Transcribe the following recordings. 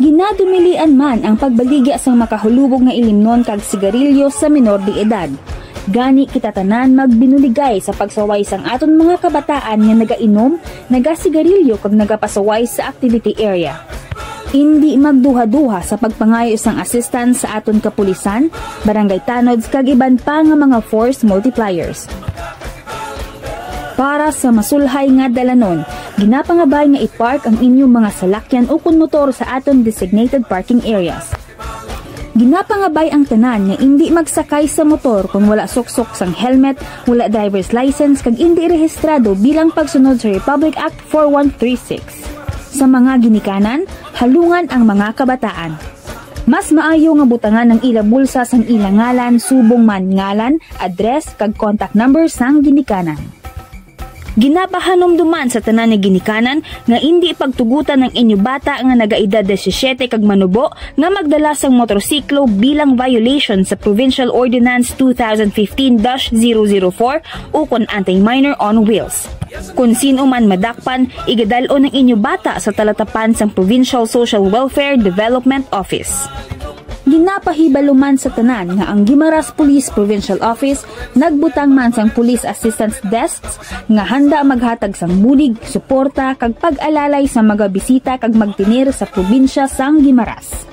Ginadumilian man ang pagbaligya sang makahulubog nga ilimnon kag sigarilyo sa menor de edad. Gani kita tanan magbinuligay sa pagsaway sang aton mga kabataan nga nagainom, nagasigarilyo kag nagapasaway sa activity area. Hindi magduha-duha sa pagpangayo sang assistance sa aton kapulisan, barangay tanods kag iban pa nga mga force multipliers. Para sa masulhay nga dalanon, ginapangabay nga i-park ang inyong mga salakyan o kun motor sa aton designated parking areas. Ginapangabay ang tanan nga hindi magsakay sa motor kung wala suksok sang helmet, wala driver's license kag hindi rehistrado bilang pagsunod sa Republic Act 4136. Sa mga ginikanan, halungan ang mga kabataan. Mas maayo nga butangan ng ila bulsa sang ilang ngalan, subong man ngalan, address kag contact number sang ginikanan. Ginapahanomduman sa tanan nga ginikanan nga hindi pagtugutan ng inyo bata nga nagaedad 17 kag manubo nga magdala sang motorsiklo bilang violation sa Provincial Ordinance 2015-004 ukon anti-minor on wheels. Kung sino man madakpan, igadalo ng inyo bata sa talatapan sang Provincial Social Welfare Development Office. Ginapahibalo man sa tanan nga ang Guimaras Police Provincial Office nagbutang man sang Police Assistance Desks nga handa maghatag sang bulig, suporta kag pag-alalay sa mga bisita kag magtinir sa probinsya sang Guimaras.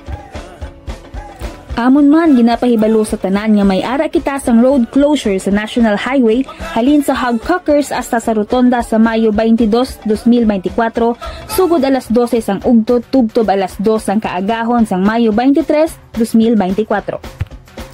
Amon man ginapahibalo sa tanan nga may ara kita sang road closure sa National Highway halin sa Hagkakers hasta sa Rotonda sa Mayo 22, 2024 sugod alas 12 sang ugtod tubtob alas 2 sang kaagahon sang Mayo 23, 2024.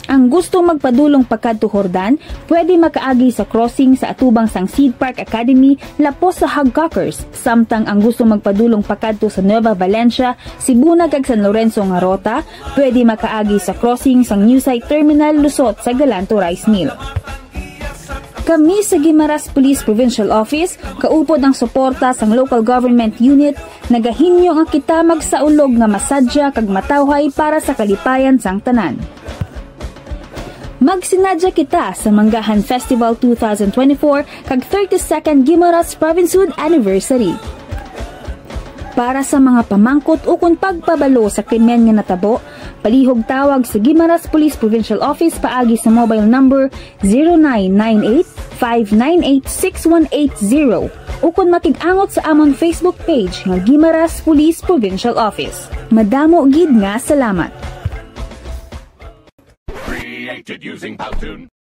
Ang gustong magpadulong pagkadto Hordan, pwede makaagi sa crossing sa atubang sang Seed Park Academy lapos sa Hagkakers, samtang ang gustong magpadulong pagkadto sa Nueva Valencia, Sibuna kag San Lorenzo nga rota, pwede makaagi sa crossing sang New Site Terminal lusot sa Galanto Rice Mill. Kami sa Guimaras Police Provincial Office, kaupod ang suporta sang local government unit, nagahinyo nga kita magsaulog nga masadya kag matawhay para sa kalipayan sang tanan. Magsinadya kita sa Manggahan Festival 2024 kag 32nd Guimaras Provincehood Anniversary. Para sa mga pamangkot o kung pagpabalo sa krimen nga natabo, palihog tawag sa Guimaras Police Provincial Office paagi sa mobile number 0998-598-6180 o kung makig-angot sa amon Facebook page nga Guimaras Police Provincial Office. Madamo gid nga salamat. Using Powtoon.